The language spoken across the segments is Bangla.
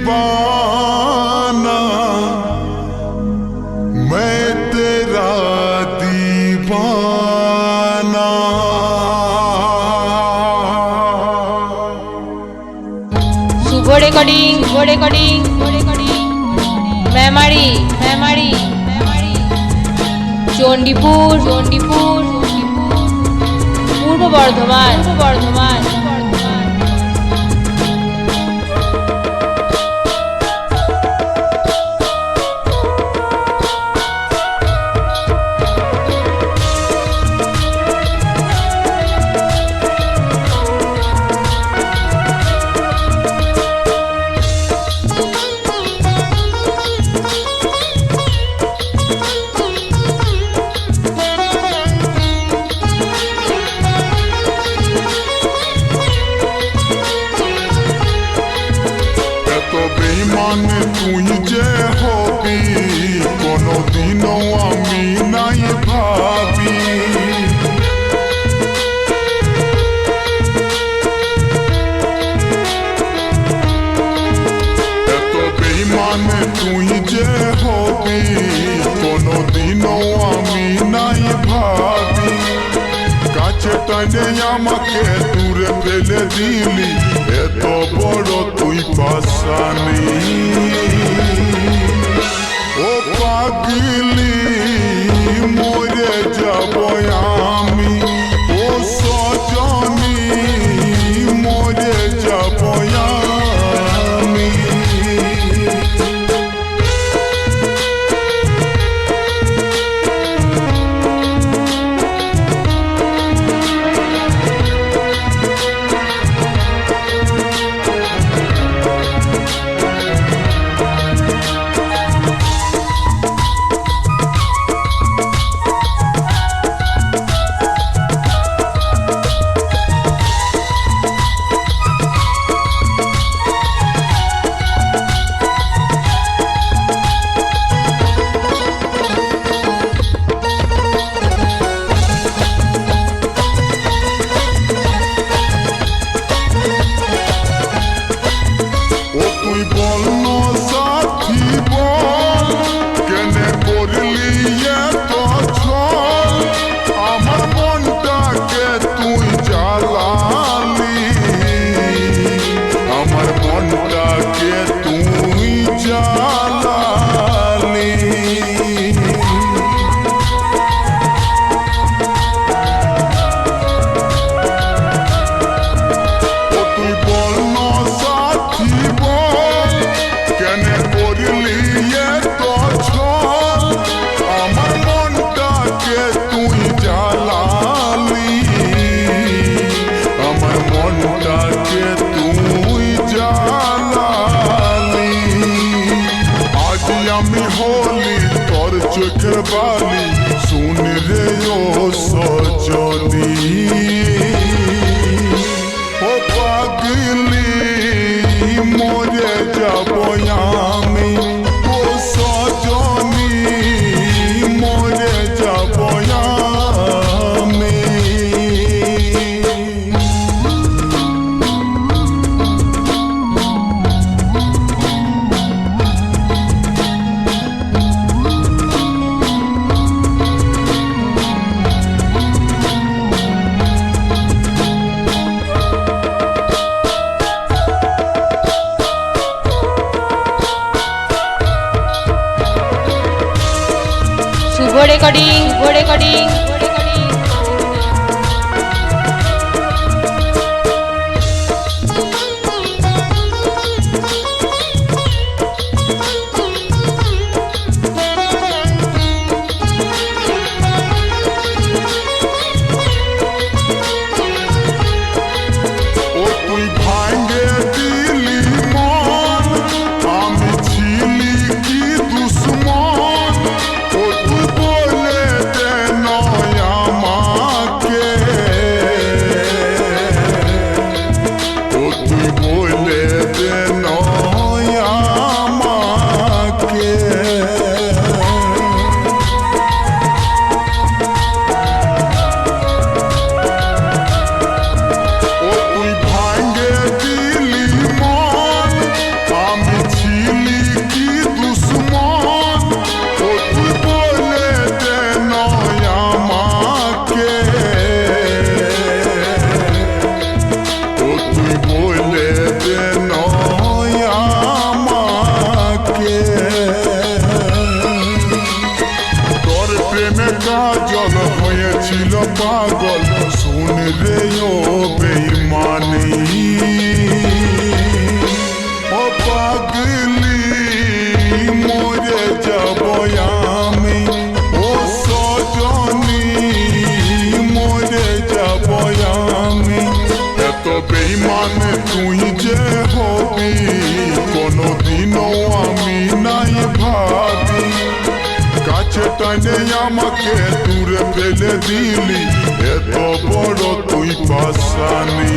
दीवाना मैं तेरा दीवाना। शुभ रेकर्डिंग मेमारी चंडीपुर पूर्व बर्धमान। बेईमान तुई जे हबी कोनो दिनो आमी नाई भाबी। एतो बेईमान तुई जे हबी कोनो दिनो आमी नाई भाबी। কাছে টানে আমাকে দূরে ফেলে দিলি এত বড় তুই পাশানি। ও পাগলি মরে যাব আমি, ও সজনী মরে যাব আমি। चोखर बाली सुन रे ओ सजनी। ओ पागली मरे যাব আমি, ও সজনী মরে যাব আমি। शुभ रेकर्डिंग दुश्मन ओ तू बोले दे মাঝখানে আমাকে দূরে ফেলে দিলি, এত বড় তুই পাশানি।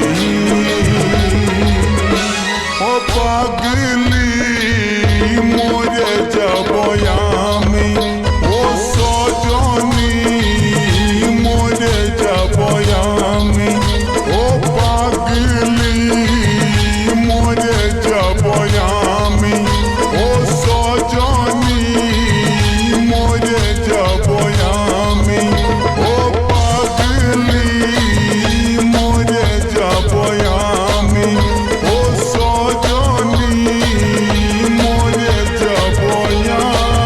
ও পাগলি মরে যাব আমি, ও সজনী মরে যাব আমি। ও পাগলি মরে যাব আমি, ও সজনী মরে যাব আমি। ও পাগলি মরে যাব আমি, ও সজনী মরে যাব আমি।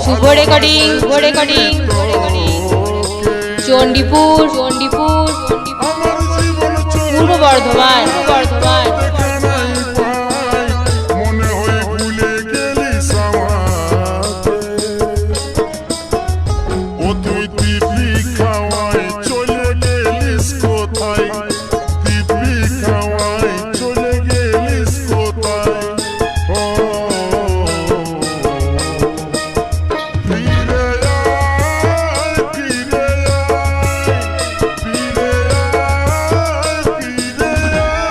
শুভ রেকর্ডিং, শুভ রেকর্ডিং, চণ্ডীপুর, চণ্ডীপুর, পূর্ব বর্ধমান, পূর্ব বর্ধমান। মনে হয়ে ভুলে গেলিস আমাকে, ও তুই দিবি খাওয়াই চলে গেলিস কোথায়, দিবি খাওয়াই চলে গেলিস কোথায়। ও ফিরে আয়, ফিরে আয়, ফিরে আয়, ফিরে আয়।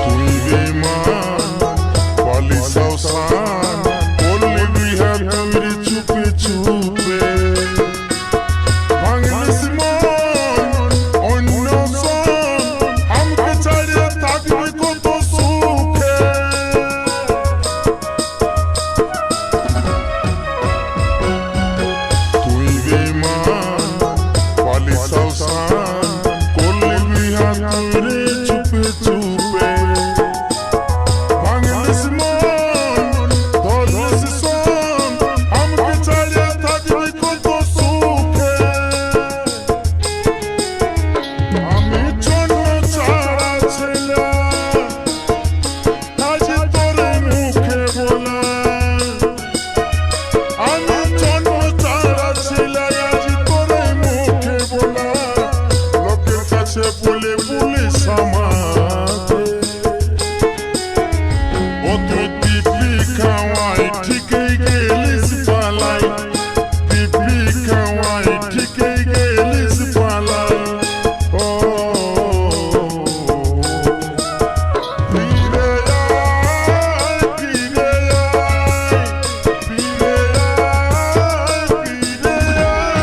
তুই বেঈমান পালিস আওসান, বললি বিহার তুই চুপে চুপে ভাঙলিস মন অন্য সন, আমাকে ছাড়িয়ে থাকবি কত সুখে। তুই বেঈমান পালিস আওসান, করলি বিহার তুই চুপে চুপে ভাঙলিস মন ধরলিস সন, আমাকে ছাড়িয়ে থাকবি কত সুখে। আমি জন্ম ছাড়া ছেলে, আজ তোর মুখে বলা। আমি জন্ম ছাড়া ছেলে, আজ তোর মুখে বলা। লোকের কাছে বলে বলিস আমাকে, ও তুই দিবি খাওয়াই ঠিকই গেলিস পালাই, দিবি খাওয়াই ঠিকই গেলিস পালাই। ও ফিরে আয়, ফিরে আয়, ফিরে আয়, ফিরে আয়।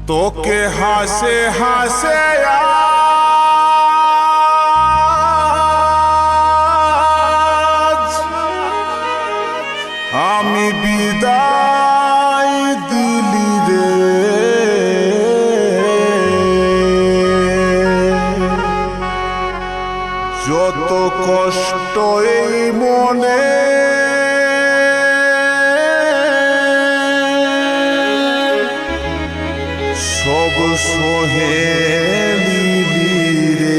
তোকে হাসে হাসে আজ আমি বিদায় দিলি রে, যত কষ্ট এই মনে সব সহে নিলি রে।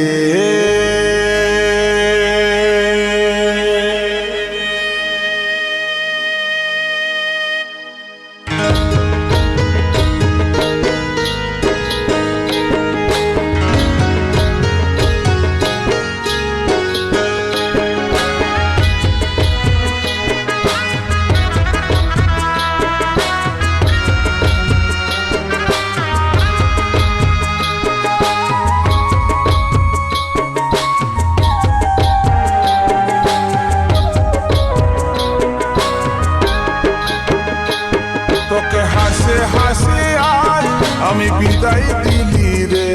তোকে হাসে হাসে আজ আমি বিদায় দিলি রে,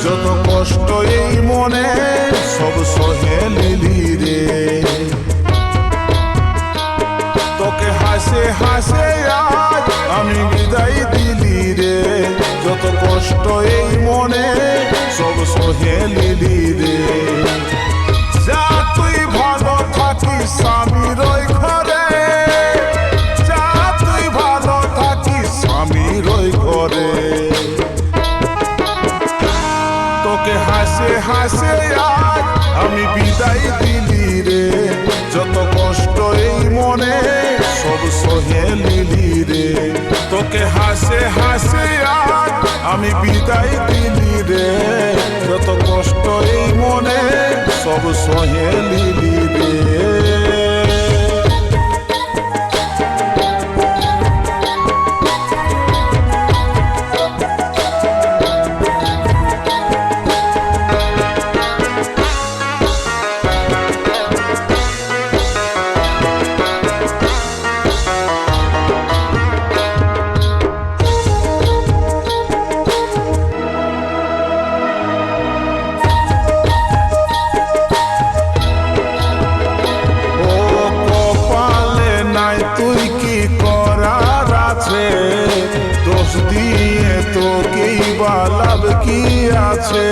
যত কষ্ট এই মনে সব সহে নিলি রে। তোকে হাসে হাসে আজ আমি বিদায় দিলি রে, যত কষ্ট এই মনে সব সহে নিলি রে। যা তুই ভালো থাকিস স্বামীর ওই ঘরে, যা তুই ভালো থাকিস স্বামীর ওই ঘরে। তোকে হাসে হাসে আজ আমি বিদায় দিলি রে, যত কষ্ট এই মনে সব সহে নিলি রে। তোকে হাসে হাসে আজ আমি বিদায় দিলি রে, যত কষ্ট এই মনে সব সহে নিলি রে। তুই কি করার আছে, দোষ দিয়ে তোকেই বা লাভ কি আছে।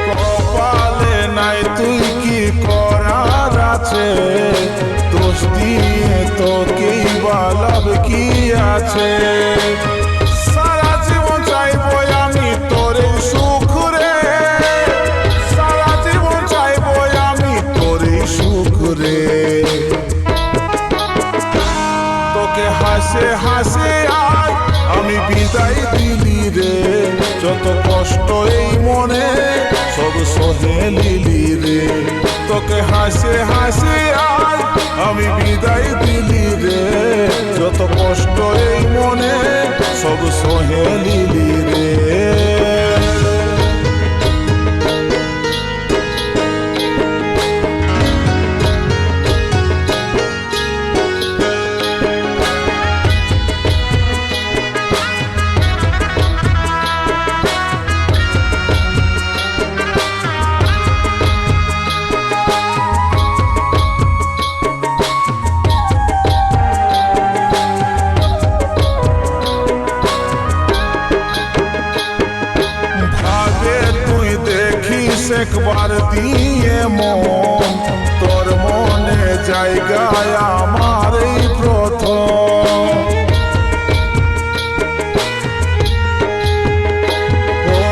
কপালে নাই তুই কি করার আছে, দোষ দিয়ে তোকেই বা লাভ কি আছে। সারা জীবন চাইবো আমি তোর সুখ রে, তোকে হাসে হাসে আজ আমি বিদায় দিলি রে, যত কষ্ট এই মনে সব সহে নিলি রে। তোকে হাসে হাসে আজ আমি বিদায় দিলি রে, যত কষ্ট এই মনে সব সহে নিলি রে। একবার দিয়ে মন তোর মনে জায়গায় আমার এই প্রথম। ও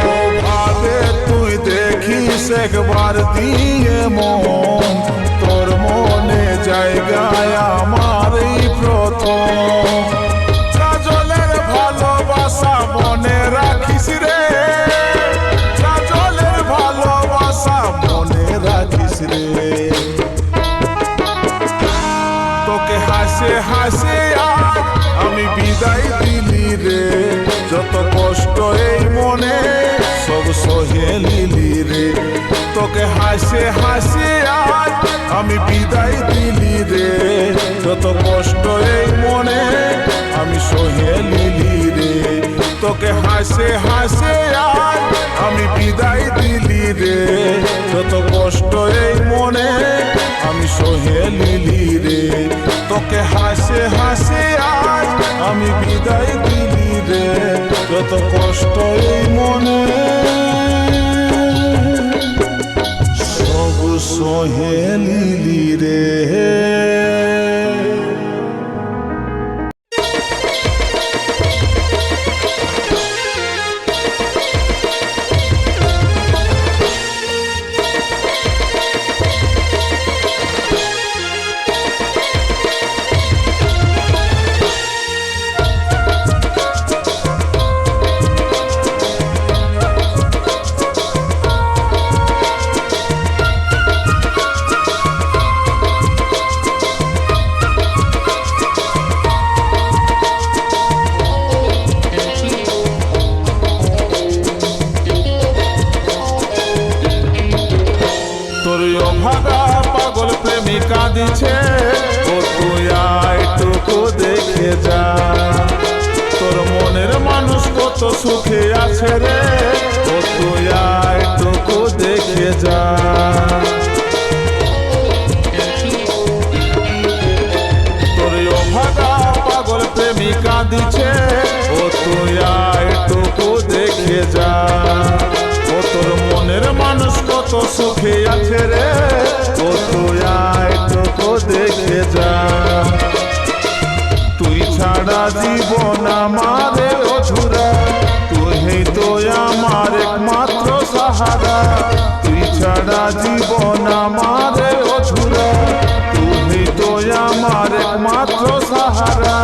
ভাবে তুই দেখিস একবার দিয়ে মন তোর মনে জায়গায় আমার এই প্রথম। কাজলের ভালোবাসা মনে রাখিস রে, মনে রাখিস রে। তোকে হাসে হাসে আজ আমি বিদায় দিলি রে, যত কষ্ট এই মনে সব সহে নিলি রে। তোকে হাসে হাসে আজ আমি বিদায় দিলি রে, যত কষ্ট এই মনে আমি সহে লিলি রে। তোকে হাসে হাসে আর আমি বিদায় দিলি রে। যত কষ্ট এই মনে আমি সহে লিলি রে। তোকে হাসে হাসে আর আমি বিদায় দিলি রে। যত কষ্ট এই মনে সব সহে লিলি রে। তোর অভাগা পাগল প্রেমিকা দিছে, ও তুই আইটুকু দেখে যা। তোর মনের মানুষ কত সুখে আছে রে, ও তুই আইটুকু দেখে যা। তোর অভাগা পাগল প্রেমিকা দিছে, ও তুই আইটুকু দেখে যা। ও তোর মনের মানুষ কত সুখে আছে রে, ও তুই আইটুকু দেখে যা। তুই ছাড়া জীবন আমারে অধুরা, তুই তো আমার একমাত্র সাহারা। তুই ছাড়া জীবন আমারে অধুরা, তুই তো আমার একমাত্র সাহারা।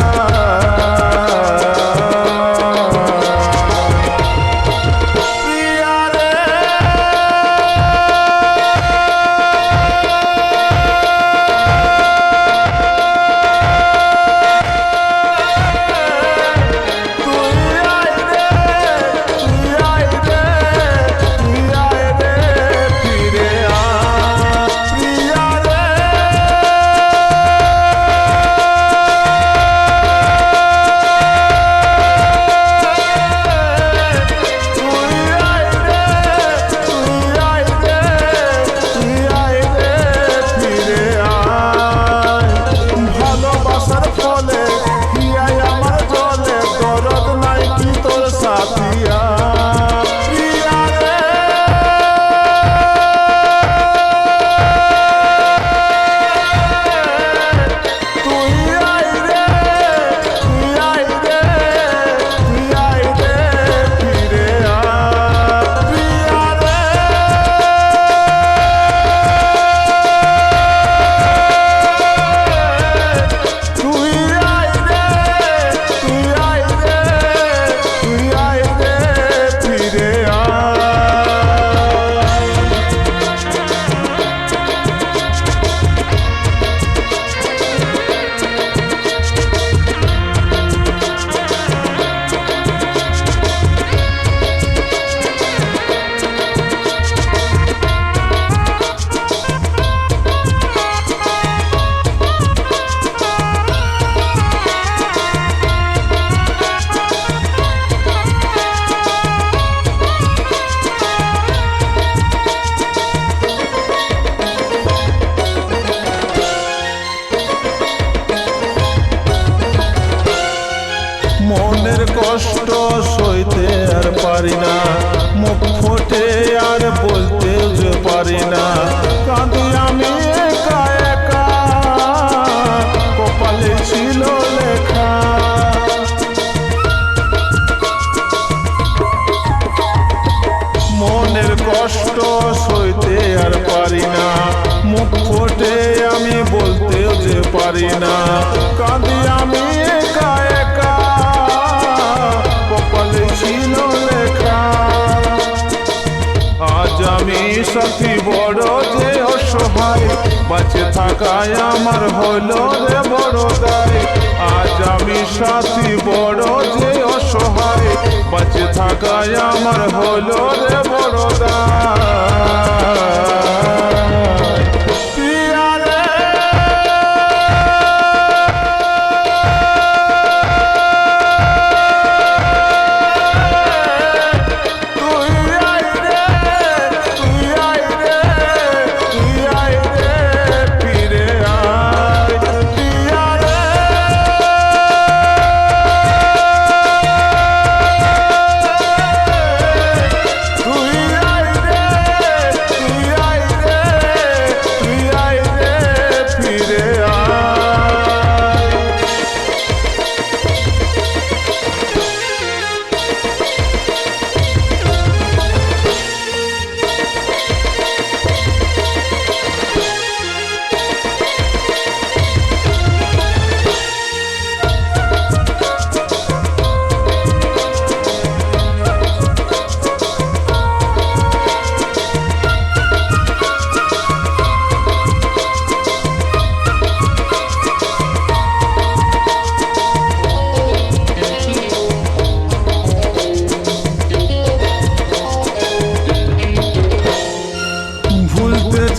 মনের কষ্ট সইতে আর পারি না, মুখ ফুটে আর বলতে যে পারি না। কাঁদি আমি একা একা, কপালে ছিল লেখা। মনের কষ্ট সইতে আর পারি না, মুখ ফুটে আমি বলতেও যে পারি না। কাঁদি আমি একা একা, কপালে ছিল লেখা। আজ আমি সাথী বড় যে অসহায়, বাঁচে থাকায় আমার হইল রে বড় দায়। আজ আমি সাথী বড় যে অসহায়, বাঁচে থাকায় আমার হইল রে বড় দায়।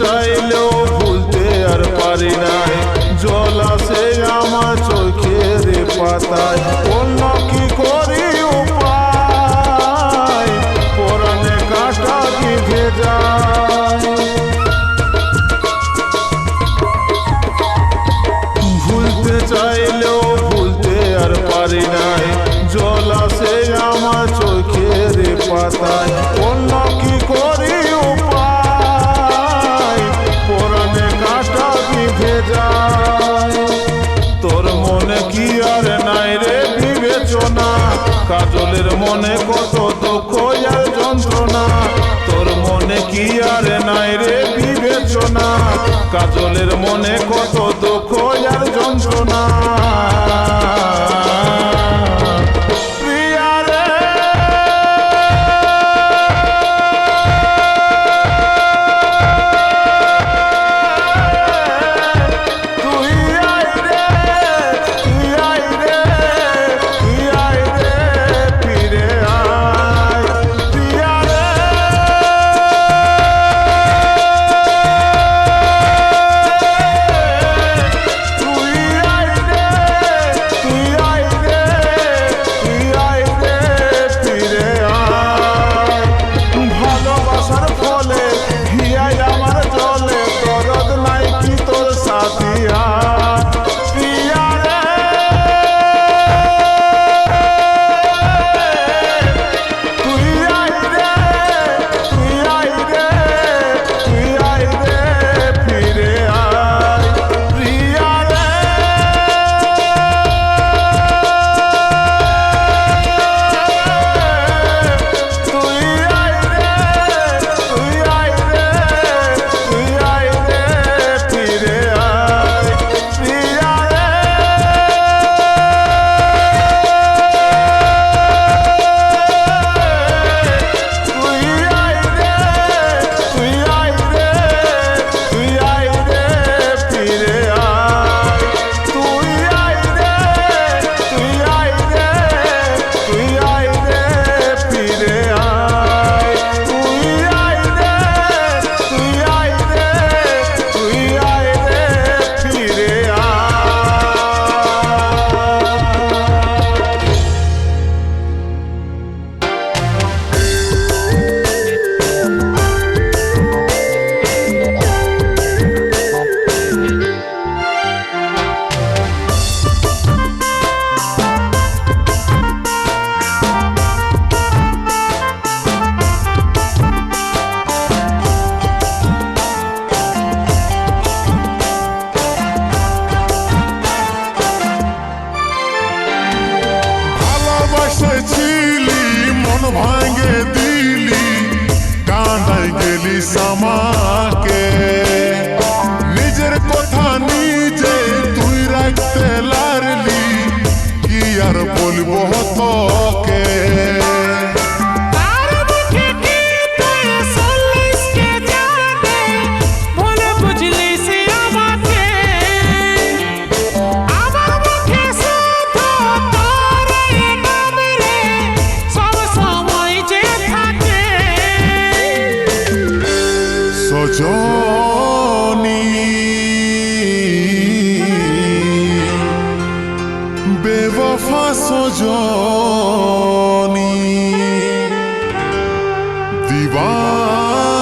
চাইলেও ভুলতে আর পারি নাই, জল আসে আমার চোখের পাতায়, অন্য কি করি উপায়, পরাণে কাঁটা বিঁধে যায়। ভুলতে চাইলেও ভুলতে আর পারি নাই, জল আসে আমার চোখের পাতায়, অন্য কি করি উপায়, পরাণে কাঁটা বিঁধে যায়। তোর মনে কি আর নাই রে বিবেচনা, কাজলের মনে কত দুঃখ আর যন্ত্রণা, তোর মনে কি আর নাই রে বিবেচনা, কাজলের মনে কত দুঃখ আর যন্ত্রণা। প্রিয়া রে তুই আয় রে, তুই আয় রে, তুই আয় রে, ফিরে আয়। প্রিয়া রে তুই আয় রে, তুই আয় রে, তুই আয় রে, ফিরে আয়। ভালোবাসার ফলে হিয়ায় আমার জলে, দরদ নাই কি তোর সাথিয়া। প্রিয়া রে তুই আয় রে, তুই আয় রে, তুই আয় রে, ফিরে আয়। প্রিয়া রে তুই আয় রে, তুই আয় রে, তুই আয় রে, ফিরে আয়। প্রিয়া রে তুই আয় রে, তুই আয় রে, তুই আয় রে, ফিরে আয়। তুই আয় রে, তুই আয় রে, তুই আয় রে, ফিরে আয়। তুই আয় রে, তুই আয় রে, তুই আয় রে, ফিরে আয়। ভালোবাসেছিলি মন ভাঙে দিলি, কাঁদাই গেলি আমাকে, নিজের কথা নিজে তুই রাখতে লারলি, কি আর বলবো তোকে। সজনী বেবফা সজনী দিবানী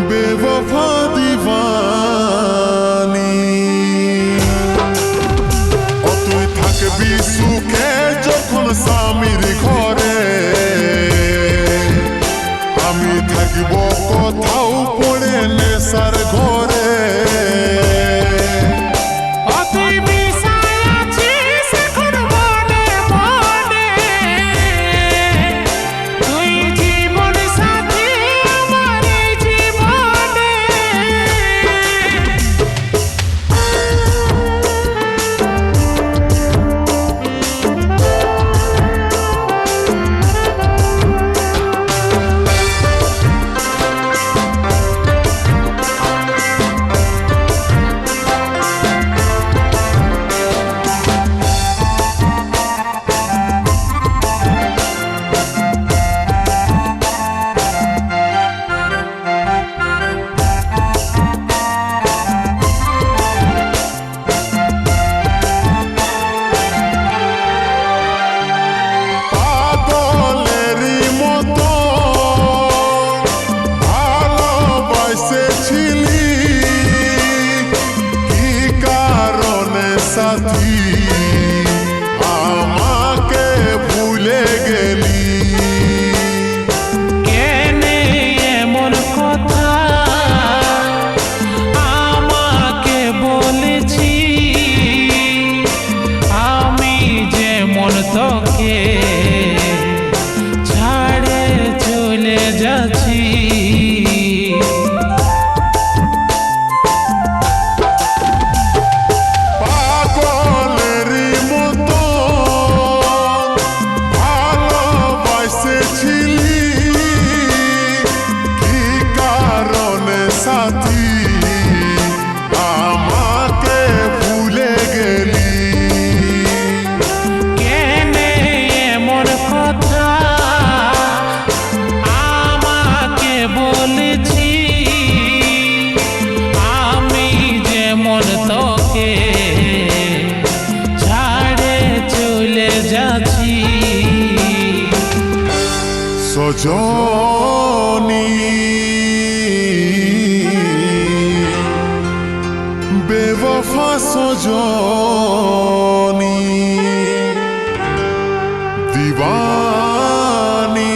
বেবফা দিবানী। ও তুই থাকবি সুখে যখন স্বামীর ঘরে, আমি থাকিব কোথাও পড়ে নেশার ঘরে। দিলি কি কারণে সাথী আমাকে ভুলে গেলি কেনে এমন কথা আমাকে বলেছি আমি যেমন তোকে ছাড়ে চলে যাচ্ছি সজনী বেবফা সজনী দিবানী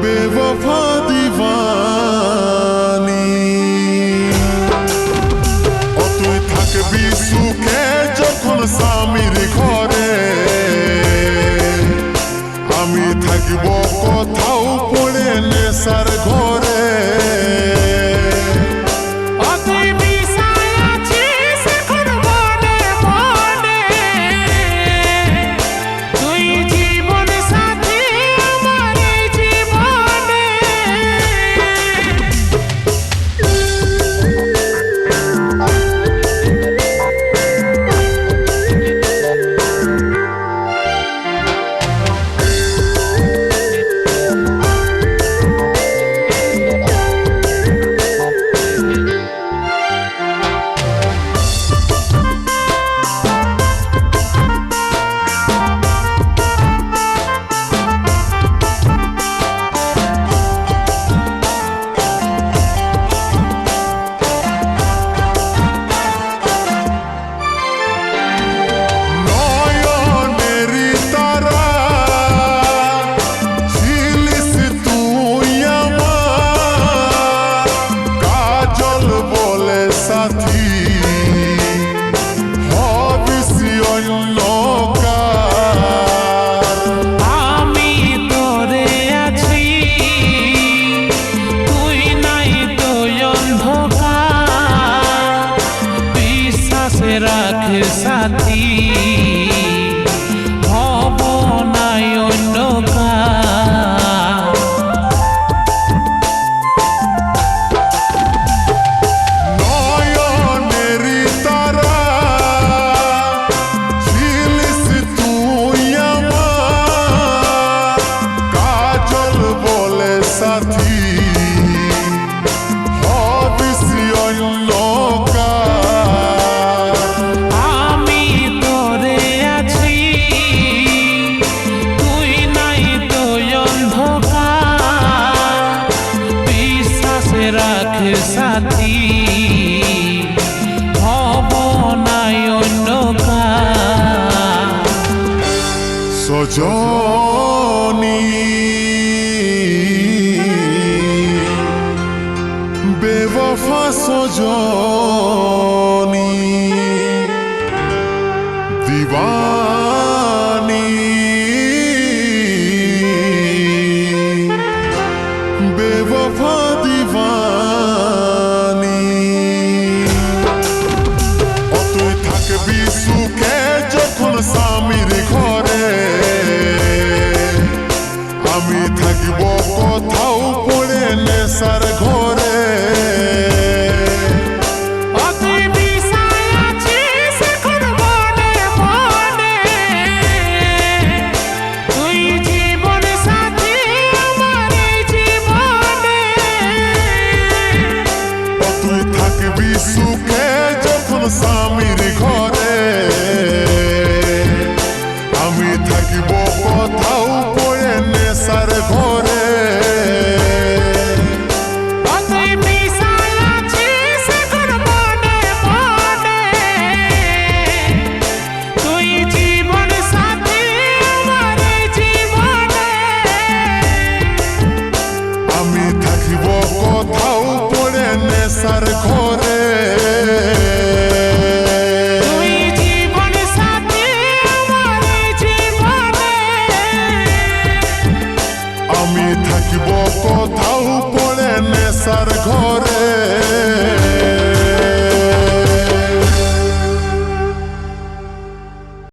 বেবফা দিবানী ও তুই থাকবি সুখে যখন স্বামীর ঘরে আমি থাকব কোথাও পড়ে নেশার ঘরে তুই মিশাই আছিস এখন মনে মনে তুই জীবন সাথী আমার এই জীবনে নয়নেরই তারা ছিলিস তুই আমার কাজল বলে সাথী হবিস অন্য কার আমি তোরে আছি তুই নাই তো অন্ধকার বিশ্বাসে রাখ সাথী হব নাই অন্য কার নয়নেরই তারা ছিলিস তুই আমার কাজল বলে সাথী হবিস অন্য কার আমি তোরে আছি তুই নাই তো অন্ধকার বিশ্বাসে রাখ সাথী হব নাই অন্য কার সজনী বেবফা সজনী দিবানী বেবফা দিবানী ও তুই থাকবি সুখে যখন স্বামীর ঘরে আমি থাকব কোথাও পড়ে নেশার ঘরে তুই মিশাই আছিস এখন মনে মনে তুই জীবন সাথী আমার এই জীবনে ও তুই থাকবি সুখে যখন স্বামীর ঘরে আমি থাকব কোথাও পড়ে নেশার ঘরে তুই মিশাই আছিস এখন মনে মনে তুই জীবন সাথী আমার এই জীবনে আমি থাকব কোথাও পড়ে নেশার ঘরে তুই জীবন সাথী আমার এই জীবনে আমি থাকব কোথাও পড়ে নেশার ঘরে